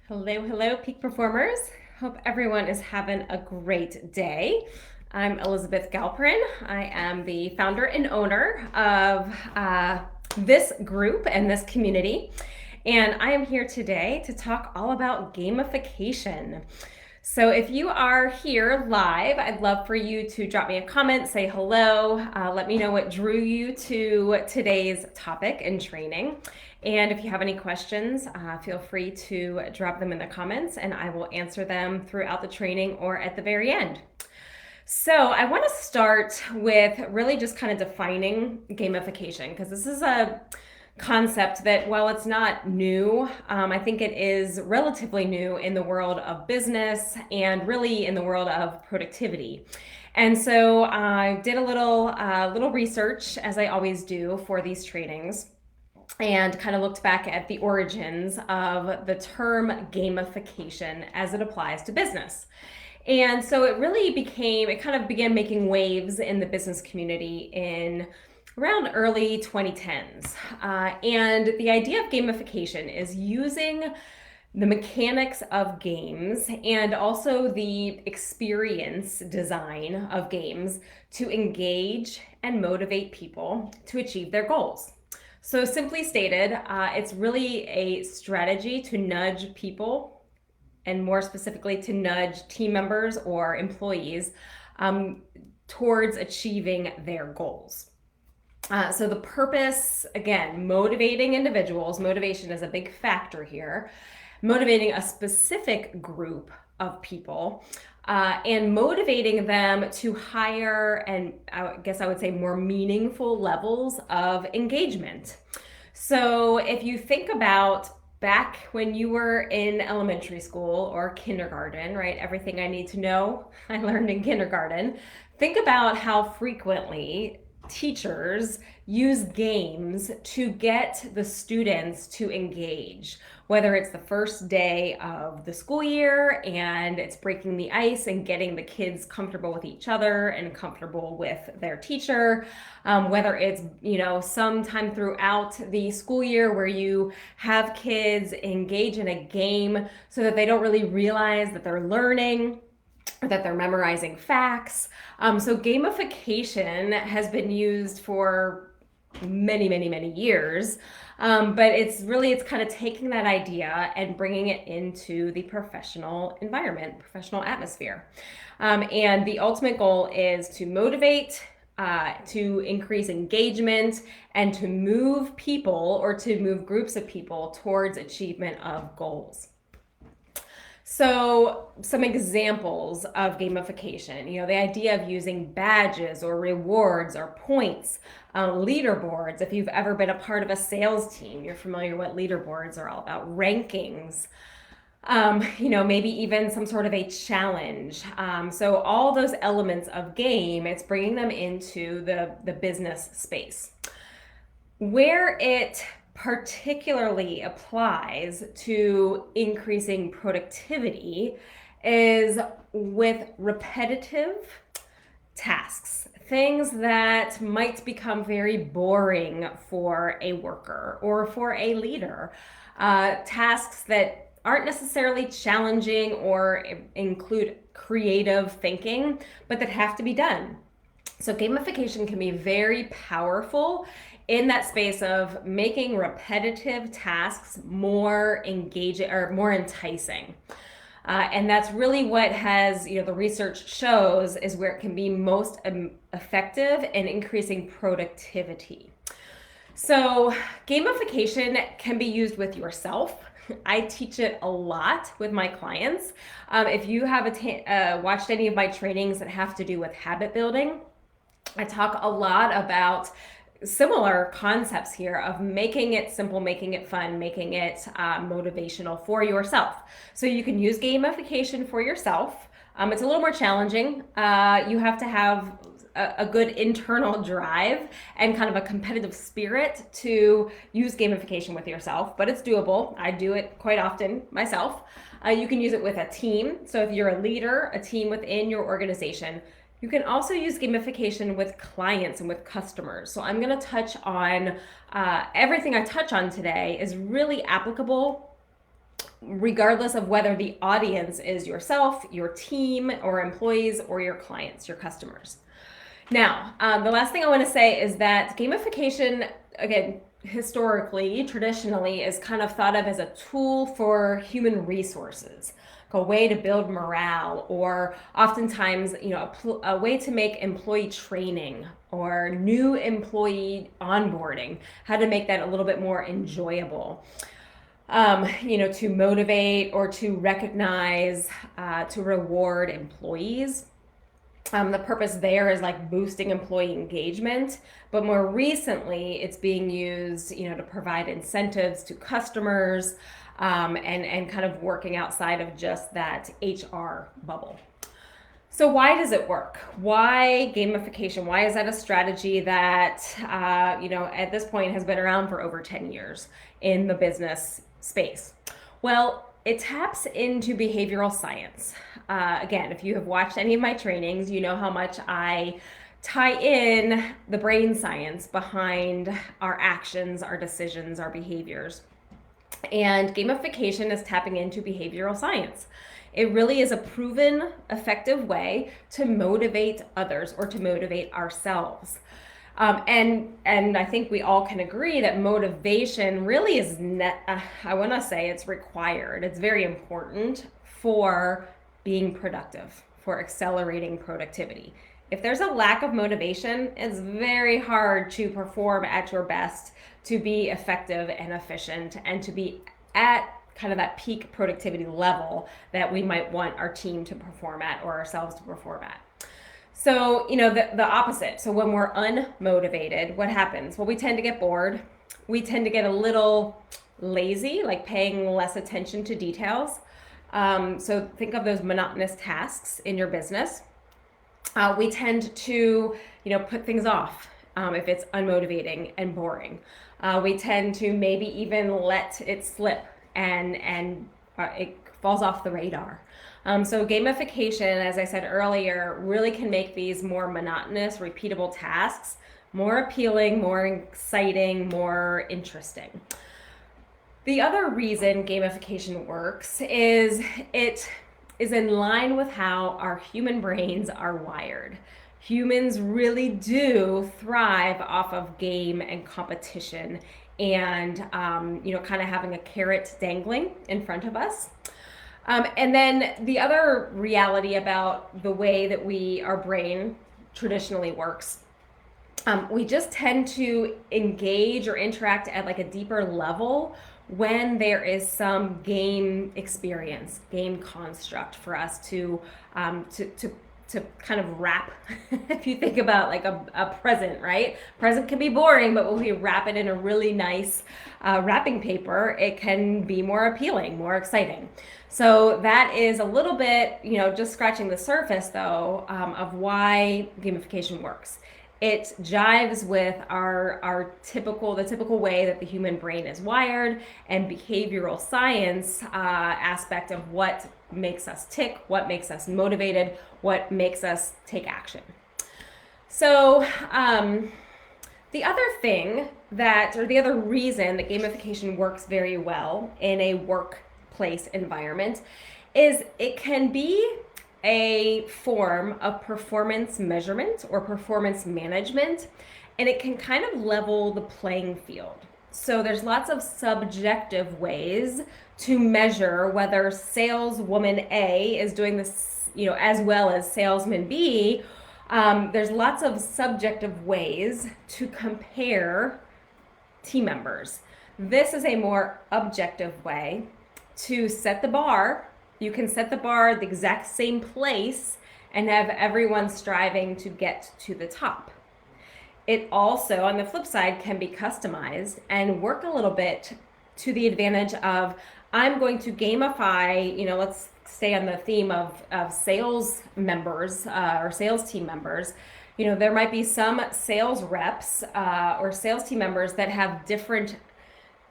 Hello, peak performers. Hope everyone is having a great day. I'm Elizabeth Galperin. I am the founder and owner of this group and this community. And I am here today to talk all about gamification. So if you are here live, I'd love for you to drop me a comment, say hello, let me know what drew you to today's topic and training. And if you have any questions, feel free to drop them in the comments and I will answer them throughout the training or at the very end. So I want to start with really just kind of defining gamification, because this is a concept that, while it's not new, I think it is relatively new in the world of business and really in the world of productivity. And so I did a little research, as I always do for these trainings, and kind of looked back at the origins of the term gamification as it applies to business. And so it kind of began making waves in the business community in around early 2010s. And the idea of gamification is using the mechanics of games and also the experience design of games to engage and motivate people to achieve their goals. So simply stated, it's really a strategy to nudge people, and more specifically to nudge team members or employees towards achieving their goals. So the purpose, again, motivating individuals. Motivation is a big factor here. Motivating a specific group of people and motivating them to higher and, I guess I would say, more meaningful levels of engagement. So if you think about back when you were in elementary school or kindergarten, right? Everything I need to know, I learned in kindergarten. Think about how frequently teachers use games to get the students to engage, whether it's the first day of the school year and it's breaking the ice and getting the kids comfortable with each other and comfortable with their teacher, whether it's, sometime throughout the school year where you have kids engage in a game so that they don't really realize that they're learning, that they're memorizing facts. So gamification has been used for many years, but it's kind of taking that idea and bringing it into the professional environment, professional atmosphere. And the ultimate goal is to motivate, to increase engagement, and to move people or to move groups of people towards achievement of goals. So some examples of gamification, the idea of using badges or rewards or points, leaderboards. If you've ever been a part of a sales team, you're familiar what leaderboards are all about, rankings, maybe even some sort of a challenge. So all those elements of game, it's bringing them into the business space. Where it particularly applies to increasing productivity is with repetitive tasks, things that might become very boring for a worker or for a leader, tasks that aren't necessarily challenging or include creative thinking, but that have to be done. So gamification can be very powerful in that space of making repetitive tasks more engaging or more enticing. And that's really what the research shows is where it can be most effective in increasing productivity. So gamification can be used with yourself. I teach it a lot with my clients. If you have watched any of my trainings that have to do with habit building, I talk a lot about similar concepts here of making it simple, making it fun, making it motivational for yourself. So you can use gamification for yourself. It's a little more challenging. You have to have a good internal drive and kind of a competitive spirit to use gamification with yourself, but it's doable. I do it quite often myself. You can use it with a team. So if you're a leader, a team within your organization, you can also use gamification with clients and with customers. So I'm going to touch on everything I touch on today is really applicable regardless of whether the audience is yourself, your team, or employees, or your clients, your customers. Now, the last thing I want to say is that gamification, again, historically, traditionally, is kind of thought of as a tool for human resources, a way to build morale, or oftentimes, a way to make employee training or new employee onboarding, how to make that a little bit more enjoyable. To motivate or to recognize, to reward employees. The purpose there is like boosting employee engagement, but more recently it's being used, to provide incentives to customers, and kind of working outside of just that HR bubble. So why does it work? Why gamification? Why is that a strategy that, at this point has been around for over 10 years in the business space? Well, it taps into behavioral science. Again, if you have watched any of my trainings, you know how much I tie in the brain science behind our actions, our decisions, our behaviors. And gamification is tapping into behavioral science. It really is a proven, effective way to motivate others or to motivate ourselves. And I think we all can agree that motivation really is, I want to say it's required. It's very important for being productive, for accelerating productivity. If there's a lack of motivation, it's very hard to perform at your best, to be effective and efficient, and to be at kind of that peak productivity level that we might want our team to perform at or ourselves to perform at. So, the opposite. So when we're unmotivated, what happens? Well, we tend to get bored. We tend to get a little lazy, like paying less attention to details. So think of those monotonous tasks in your business. We tend to, put things off if it's unmotivating and boring. We tend to maybe even let it slip and it falls off the radar. So gamification, as I said earlier, really can make these more monotonous, repeatable tasks more appealing, more exciting, more interesting. The other reason gamification works is it is in line with how our human brains are wired. Humans really do thrive off of game and competition and, kind of having a carrot dangling in front of us. And then the other reality about the way that our brain traditionally works, we just tend to engage or interact at like a deeper level when there is some game experience, game construct for us to kind of wrap. If you think about like a present, right? Present can be boring, but when we wrap it in a really nice wrapping paper, it can be more appealing, more exciting. So that is a little bit, just scratching the surface though, of why gamification works. It jives with the typical way that the human brain is wired, and behavioral science aspect of what makes us tick, what makes us motivated, what makes us take action. So the other reason that gamification works very well in a workplace environment is it can be a form of performance measurement or performance management, and it can kind of level the playing field. So there's lots of subjective ways to measure whether saleswoman A is doing this, as well as salesman B. There's lots of subjective ways to compare team members. This is a more objective way to set the bar. You can set the bar at the exact same place and have everyone striving to get to the top. It also, on the flip side, can be customized and work a little bit to the advantage of, I'm going to gamify, let's stay on the theme of sales members or sales team members. There might be some sales reps or sales team members that have different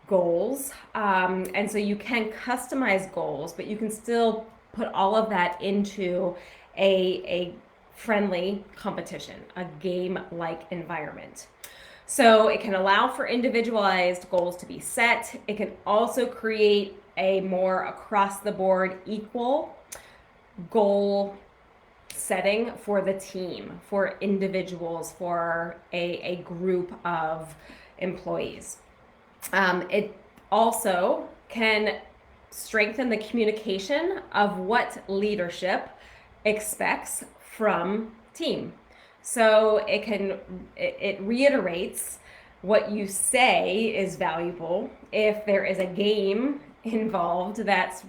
goals, and so you can customize goals, but you can still put all of that into a friendly competition, a game-like environment. So it can allow for individualized goals to be set. It can also create a more across the board equal goal setting for the team, for individuals, for a group of employees. It also can strengthen the communication of what leadership expects from team. So it reiterates what you say is valuable. If there is a game involved that's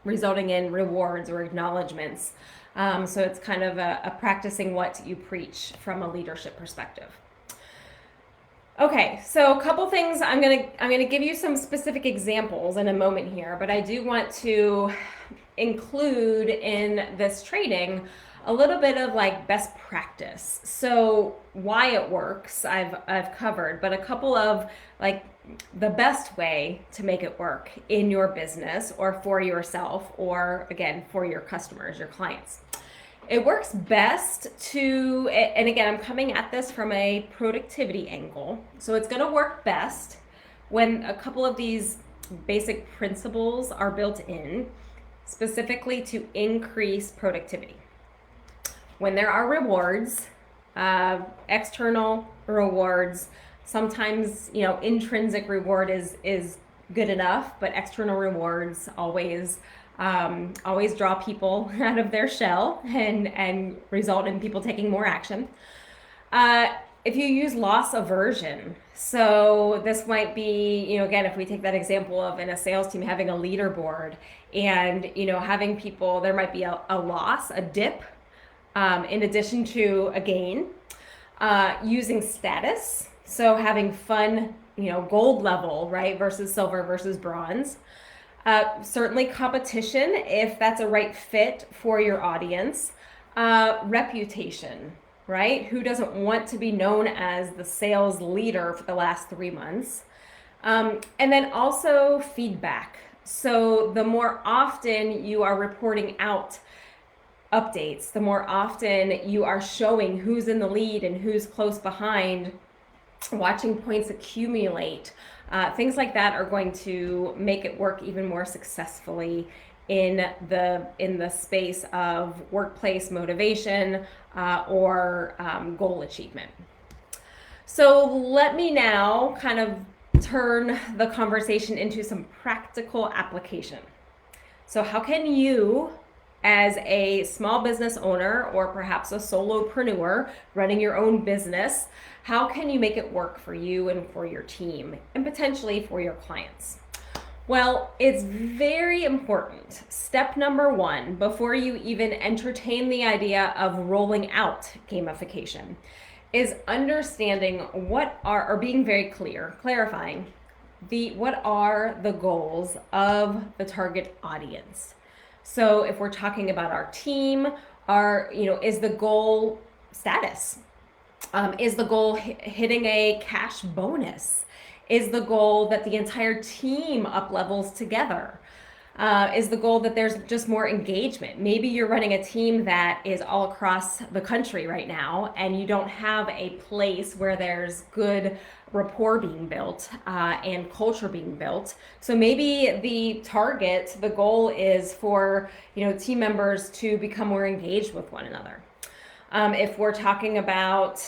resulting in rewards or acknowledgments. So it's kind of a practicing what you preach from a leadership perspective. Okay, so a couple things. I'm gonna give you some specific examples in a moment here, but I do want to include in this training a little bit of like best practice. So why it works, I've covered, but a couple of like the best way to make it work in your business or for yourself, or again for your customers, your clients. It works best to, and again, I'm coming at this from a productivity angle. So it's going to work best when a couple of these basic principles are built in, specifically to increase productivity. When there are rewards, external rewards, sometimes, intrinsic reward is good enough, but external rewards always draw people out of their shell and result in people taking more action. If you use loss aversion, so this might be, again, if we take that example of in a sales team having a leaderboard and, having people, there might be a loss, a dip, in addition to a gain, using status. So having fun, gold level, right, versus silver versus bronze. Certainly competition, if that's a right fit for your audience. Reputation, right? Who doesn't want to be known as the sales leader for the last 3 months? And then also feedback. So the more often you are reporting out updates, the more often you are showing who's in the lead and who's close behind, watching points accumulate, things like that are going to make it work even more successfully in the space of workplace motivation or goal achievement. So let me now kind of turn the conversation into some practical application. So how can you, as a small business owner or perhaps a solopreneur running your own business, how can you make it work for you and for your team and potentially for your clients? Well, it's very important. Step number 1, before you even entertain the idea of rolling out gamification, is understanding or being very clear, clarifying what are the goals of the target audience. So if we're talking about our team, is the goal status? Is the goal hitting a cash bonus? Is the goal that the entire team up levels together? Is the goal that there's just more engagement? Maybe you're running a team that is all across the country right now, and you don't have a place where there's good rapport being built and culture being built. So maybe the goal is for team members to become more engaged with one another. If we're talking about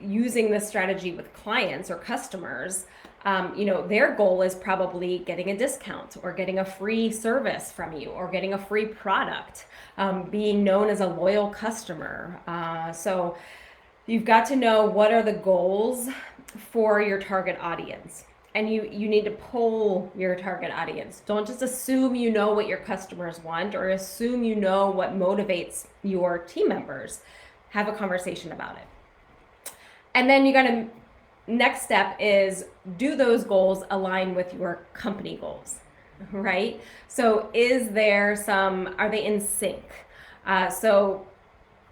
using this strategy with clients or customers, their goal is probably getting a discount or getting a free service from you or getting a free product, being known as a loyal customer. So you've got to know what are the goals for your target audience. And you need to poll your target audience. Don't just assume you know what your customers want or assume you know what motivates your team members. Have a conversation about it. And then next step is, do those goals align with your company goals, right? So are they in sync? So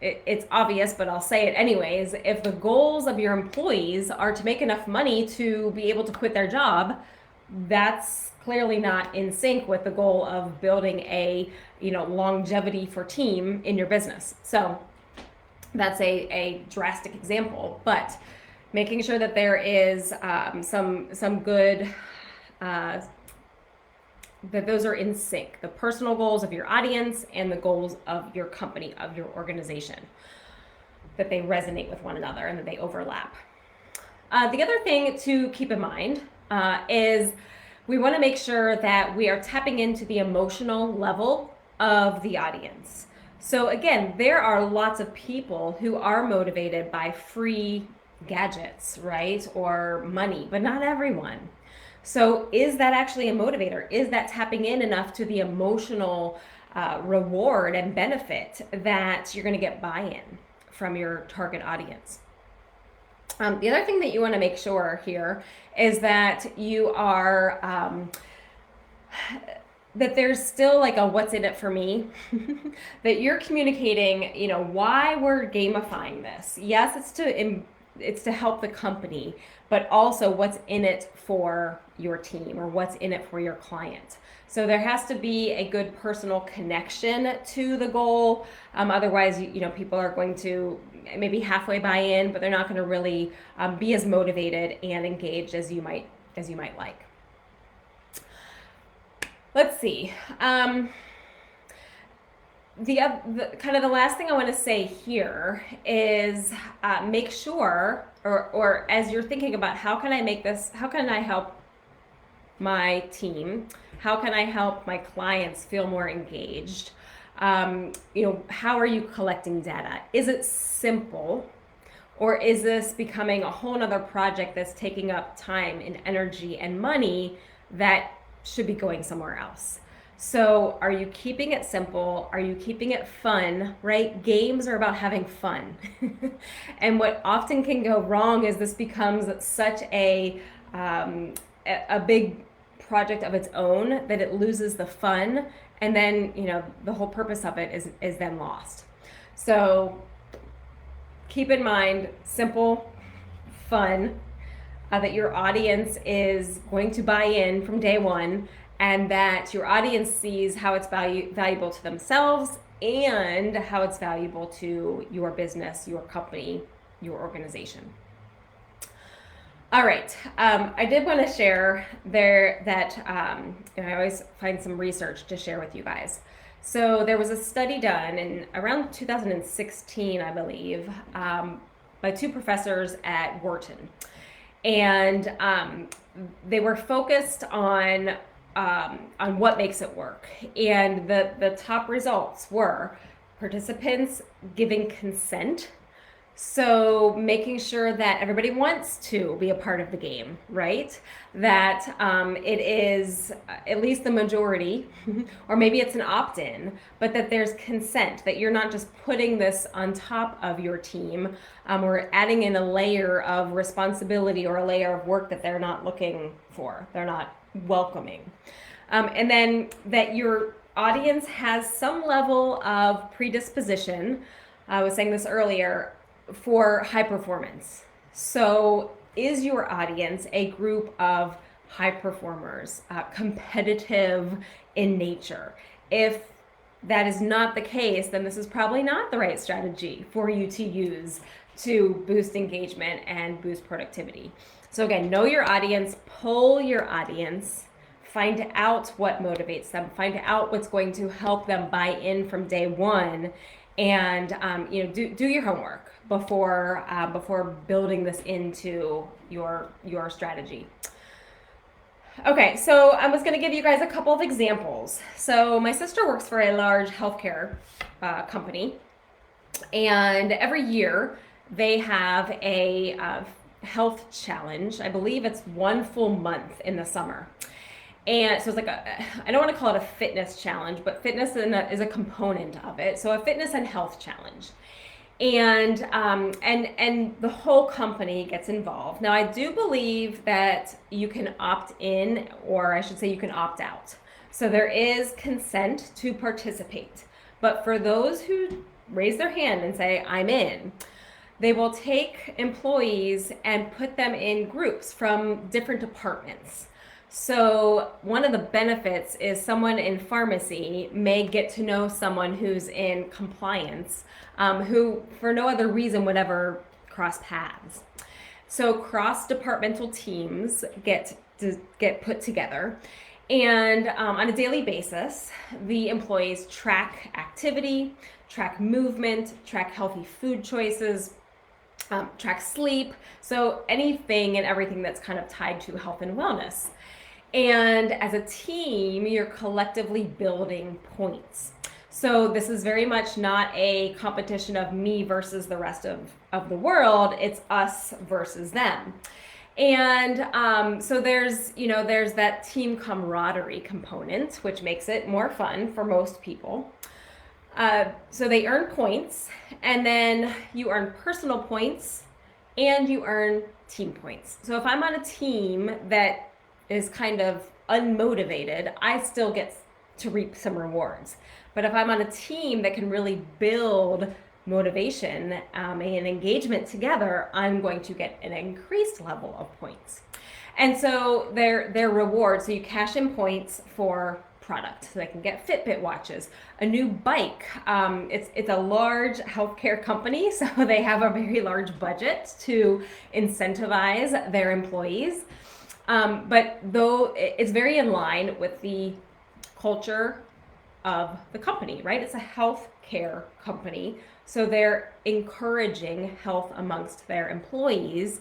it's obvious, but I'll say it anyways. If the goals of your employees are to make enough money to be able to quit their job, that's clearly not in sync with the goal of building a longevity for team in your business. So that's a drastic example, but making sure that there is some good, that those are in sync, the personal goals of your audience and the goals of your company, of your organization, that they resonate with one another and that they overlap. The other thing to keep in mind is we want to make sure that we are tapping into the emotional level of the audience. So again, there are lots of people who are motivated by free gadgets, right? Or money, but not everyone. So is that actually a motivator? Is that tapping in enough to the emotional reward and benefit that you're going to get buy-in from your target audience? The other thing that you want to make sure here is that you are that there's still like a what's in it for me, that you're communicating, you know, why we're gamifying this. Yes, it's to help the company, but also what's in it for your team or what's in it for your client. So there has to be a good personal connection to the goal. Otherwise, you know, people are going to maybe halfway buy in, but they're not going to really be as motivated and engaged as you might like. Let's see. The kind of the last thing I want to say here is make sure, or as you're thinking about how can I help my team? How can I help my clients feel more engaged? You know, how are you collecting data? Is it simple? Or is this becoming a whole nother project that's taking up time and energy and money that should be going somewhere else? So are you keeping it simple? Are you keeping it fun, right? Games are about having fun. And what often can go wrong is this becomes such a big project of its own that it loses the fun. And then, you know, the whole purpose of it is then lost. So keep in mind, simple, fun, that your audience is going to buy in from day one, and that your audience sees how it's valuable to themselves and how it's valuable to your business, your company, your organization. All right, I did want to share there that and I always find some research to share with you guys. So there was a study done in around 2016, I believe, by two professors at Wharton, and they were focused on what makes it work. And the top results were participants giving consent. So making sure that everybody wants to be a part of the game, right? That it is at least the majority, or maybe it's an opt-in, but that there's consent, that you're not just putting this on top of your team or adding in a layer of responsibility or a layer of work that they're not looking for, they're not welcoming. And then that your audience has some level of predisposition, I was saying this earlier, for high performance. So is your audience a group of high performers, competitive in nature? If that is not the case, then this is probably not the right strategy for you to use to boost engagement and boost productivity. So again, know your audience, poll your audience, find out what motivates them, find out what's going to help them buy in from day one, and you know, do your homework before building this into your strategy. Okay, so I was going to give you guys a couple of examples. So my sister works for a large healthcare company, and every year they have a health challenge. I believe it's one full month in the summer. And so it's like I don't want to call it a fitness challenge, but fitness is a component of it. So a fitness and health challenge. And the whole company gets involved. Now, I do believe that you can opt in, or I should say you can opt out. So there is consent to participate. But for those who raise their hand and say, I'm in, they will take employees and put them in groups from different departments. So one of the benefits is someone in pharmacy may get to know someone who's in compliance, who for no other reason would ever cross paths. So cross-departmental teams get put together, and on a daily basis, the employees track activity, track movement, track healthy food choices, track sleep. So anything and everything that's kind of tied to health and wellness. And as a team, you're collectively building points. So this is very much not a competition of me versus the rest of the world. It's us versus them. And so there's that team camaraderie component, which makes it more fun for most people. So they earn points, and then you earn personal points, and you earn team points. So if I'm on a team that is kind of unmotivated, I still get to reap some rewards. But if I'm on a team that can really build motivation and engagement together, I'm going to get an increased level of points. And so they're rewards. So you cash in points for product. So they can get Fitbit watches, a new bike. It's a large healthcare company, so they have a very large budget to incentivize their employees. But though it's very in line with the culture of the company, right? It's a healthcare company, so they're encouraging health amongst their employees,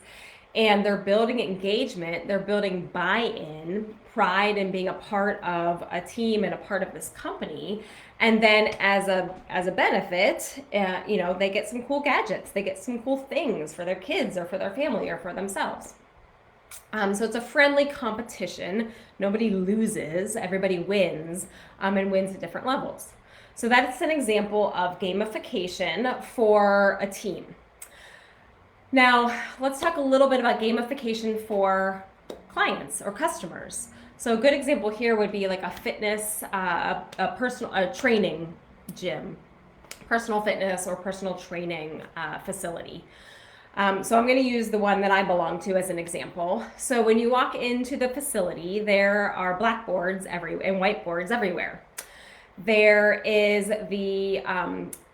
and they're building engagement, they're building buy-in, pride in being a part of a team and a part of this company. And then as a benefit, they get some cool gadgets, they get some cool things for their kids or for their family or for themselves. So it's a friendly competition. Nobody loses, everybody wins, and wins at different levels. So that's an example of gamification for a team. Now, let's talk a little bit about gamification for clients or customers. So a good example here would be like a fitness, a training gym, personal fitness or personal training facility. So I'm going to use the one that I belong to as an example. So when you walk into the facility, there are blackboards and whiteboards everywhere. There is the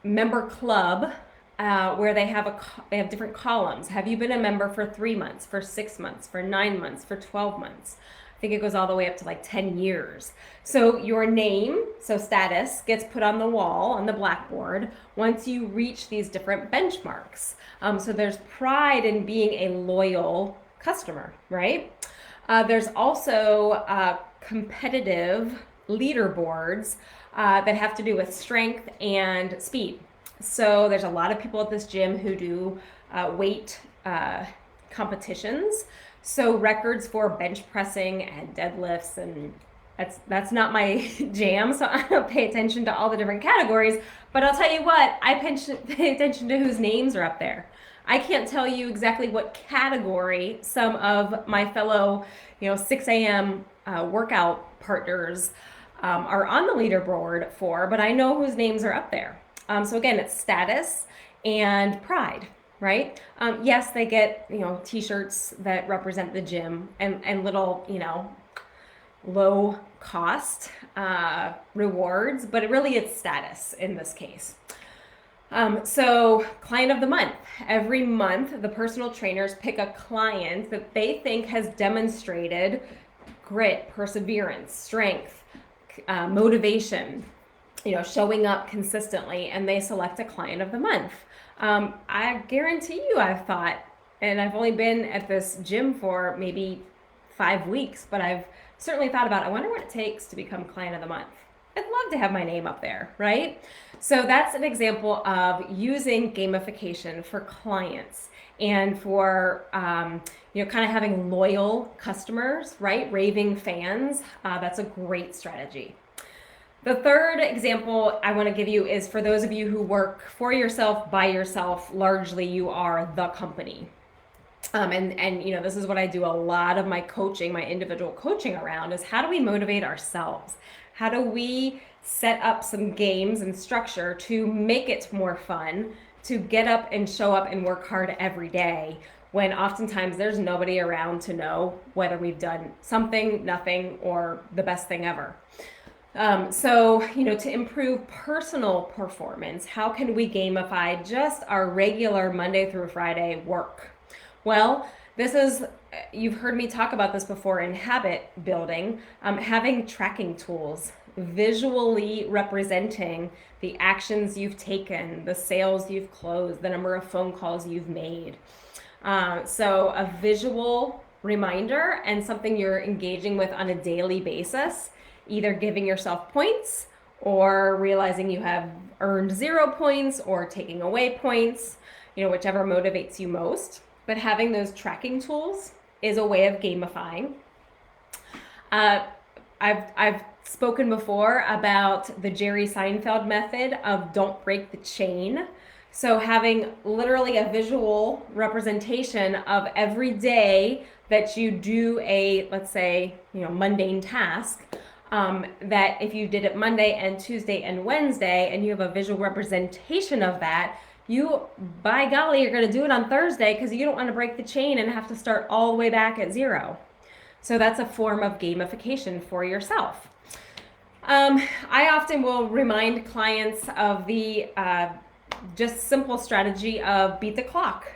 member club where they have different columns. Have you been a member for 3 months, for 6 months, for 9 months, for 12 months? I think it goes all the way up to like 10 years. So your name, so status, gets put on the wall, on the blackboard, once you reach these different benchmarks. So there's pride in being a loyal customer, right? There's also competitive leaderboards that have to do with strength and speed. So there's a lot of people at this gym who do weight competitions. So records for bench pressing and deadlifts, and that's not my jam, so I don't pay attention to all the different categories. But I'll tell you what, I pay attention to whose names are up there. I can't tell you exactly what category some of my fellow 6 a.m. Workout partners are on the leaderboard for, but I know whose names are up there. So again, it's status and pride, right? Yes, they get, t-shirts that represent the gym and little, low cost rewards, but really it's status in this case. So client of the month. Every month, the personal trainers pick a client that they think has demonstrated grit, perseverance, strength, motivation, showing up consistently, and they select a client of the month. I guarantee you I've thought, and I've only been at this gym for maybe 5 weeks, but I've certainly thought about, I wonder what it takes to become client of the month. I'd love to have my name up there, right? So that's an example of using gamification for clients and for, kind of having loyal customers, right? Raving fans. That's a great strategy. The third example I want to give you is for those of you who work for yourself, by yourself, largely you are the company. And this is what I do a lot of my coaching, my individual coaching around, is how do we motivate ourselves? How do we set up some games and structure to make it more fun, to get up and show up and work hard every day, when oftentimes there's nobody around to know whether we've done something, nothing, or the best thing ever. To improve personal performance, how can we gamify just our regular Monday through Friday work? Well, This is, you've heard me talk about this before in habit building, having tracking tools, visually representing the actions you've taken, the sales you've closed, the number of phone calls you've made. So a visual reminder and something you're engaging with on a daily basis, either giving yourself points or realizing you have earned 0 points or taking away points, whichever motivates you most. But having those tracking tools is a way of gamifying. I've spoken before about the Jerry Seinfeld method of don't break the chain. So having literally a visual representation of every day that you do a, let's say, mundane task, that if you did it Monday and Tuesday and Wednesday and you have a visual representation of that, you, by golly, you're going to do it on Thursday because you don't want to break the chain and have to start all the way back at 0. So that's a form of gamification for yourself. I often will remind clients of the just simple strategy of beat the clock.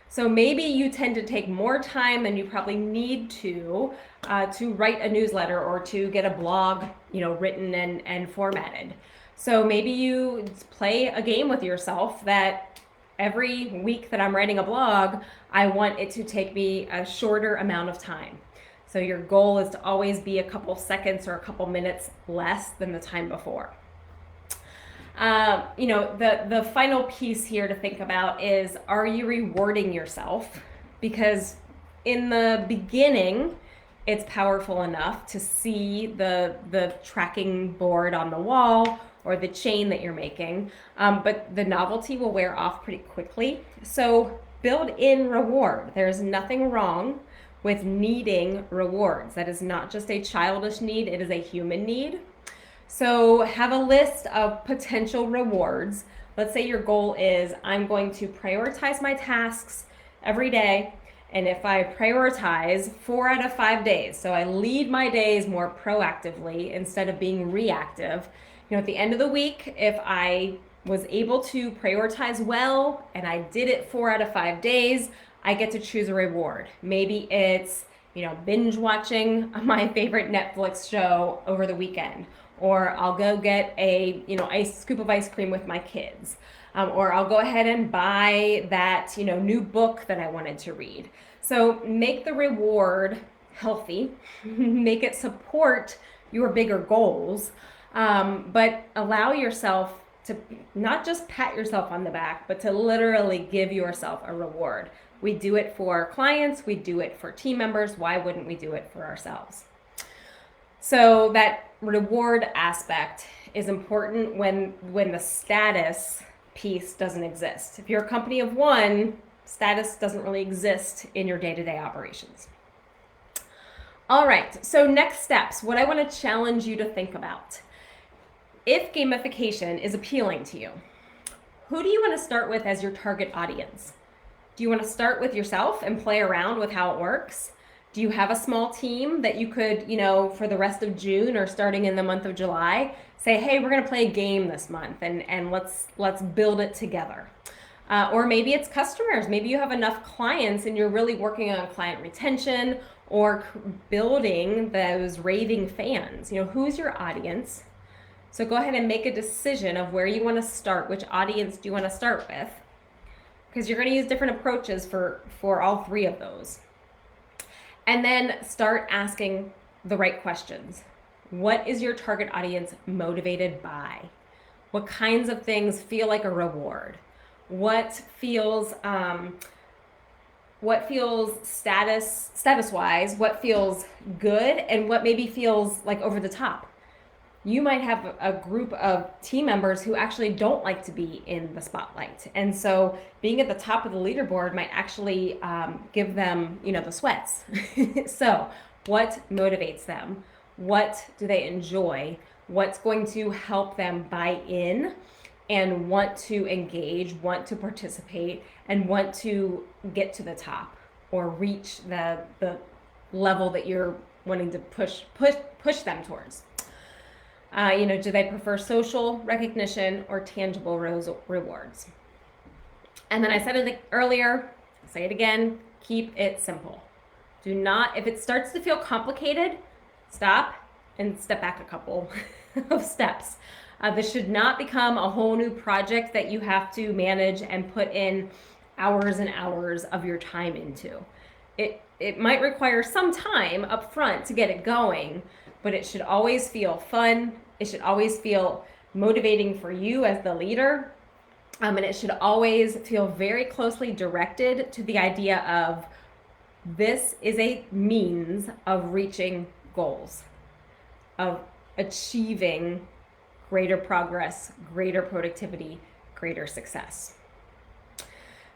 So maybe you tend to take more time than you probably need to write a newsletter or to get a blog, written and formatted. So maybe you play a game with yourself that every week that I'm writing a blog, I want it to take me a shorter amount of time. So your goal is to always be a couple seconds or a couple minutes less than the time before. The final piece here to think about is, are you rewarding yourself? Because in the beginning, it's powerful enough to see the tracking board on the wall or the chain that you're making, but the novelty will wear off pretty quickly. So build in reward. There's nothing wrong with needing rewards. That is not just a childish need, it is a human need. So have a list of potential rewards. Let's say your goal is, I'm going to prioritize my tasks every day. And if I prioritize 4 out of 5 days, so I lead my days more proactively instead of being reactive, at the end of the week, if I was able to prioritize well and I did it 4 out of 5 days, I get to choose a reward. Maybe it's, binge watching my favorite Netflix show over the weekend, or I'll go get a, scoop of ice cream with my kids, or I'll go ahead and buy that, new book that I wanted to read. So make the reward healthy, make it support your bigger goals, but allow yourself to not just pat yourself on the back, but to literally give yourself a reward. We do it for clients, we do it for team members. Why wouldn't we do it for ourselves? So that reward aspect is important when the status piece doesn't exist. If you're a company of one, status doesn't really exist in your day-to-day operations. All right, so next steps, what I want to challenge you to think about. If gamification is appealing to you, who do you want to start with as your target audience? Do you want to start with yourself and play around with how it works? Do you have a small team that you could, for the rest of June or starting in the month of July, say, hey, we're going to play a game this month and let's build it together. Or maybe it's customers. Maybe you have enough clients and you're really working on client retention or building those raving fans. Who's your audience? So go ahead and make a decision of where you want to start. Which audience do you want to start with? Because you're going to use different approaches for all 3 of those. And then start asking the right questions. What is your target audience motivated by? What kinds of things feel like a reward? What feels status-wise, what feels good, and what maybe feels like over the top? You might have a group of team members who actually don't like to be in the spotlight. And so being at the top of the leaderboard might actually give them, the sweats. So what motivates them? What do they enjoy? What's going to help them buy in and want to engage, want to participate, and want to get to the top or reach the level that you're wanting to push them towards? Do they prefer social recognition or tangible rewards? And then I said it earlier, I'll say it again, Keep it simple. Do not, if it starts to feel complicated, stop and step back a couple of steps. This should not become a whole new project that you have to manage and put in hours and hours of your time into. It might require some time up front to get it going, but it should always feel fun. It should always feel motivating for you as the leader. And it should always feel very closely directed to the idea of this is a means of reaching goals, of achieving greater progress, greater productivity, greater success.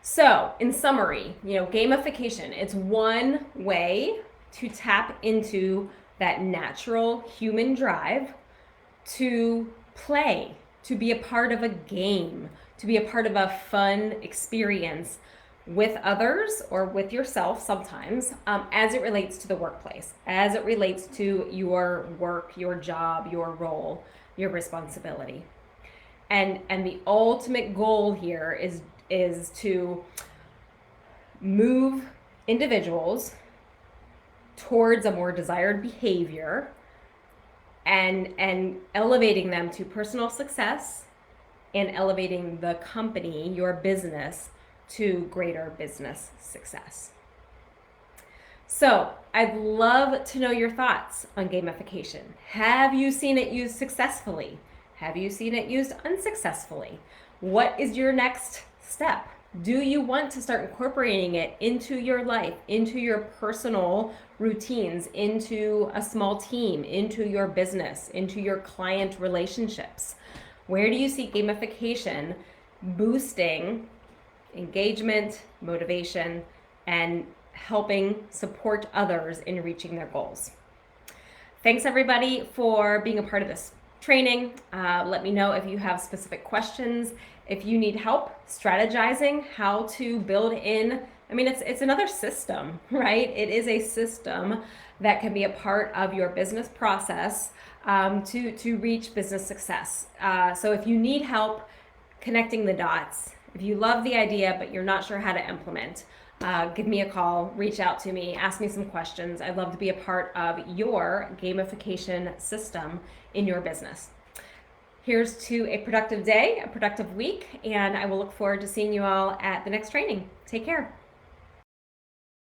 So, in summary, gamification, it's one way to tap into that natural human drive to play, to be a part of a game, to be a part of a fun experience with others or with yourself sometimes, as it relates to the workplace, as it relates to your work, your job, your role, your responsibility. And the ultimate goal here is to move individuals towards a more desired behavior and elevating them to personal success and elevating the company, your business, to greater business success. So I'd love to know your thoughts on gamification. Have you seen it used successfully? Have you seen it used unsuccessfully? What is your next step? Do you want to start incorporating it into your life, into your personal routines, into a small team, into your business, into your client relationships? Where do you see gamification boosting engagement, motivation, and helping support others in reaching their goals? Thanks everybody for being a part of this training. Let me know if you have specific questions, if you need help strategizing how to build in, it's another system, right? It is a system that can be a part of your business process to reach business success. So if you need help connecting the dots, if you love the idea but you're not sure how to implement, give me a call, reach out to me, ask me some questions. I'd love to be a part of your gamification system in your business. Here's to a productive day, a productive week, and I will look forward to seeing you all at the next training. Take care.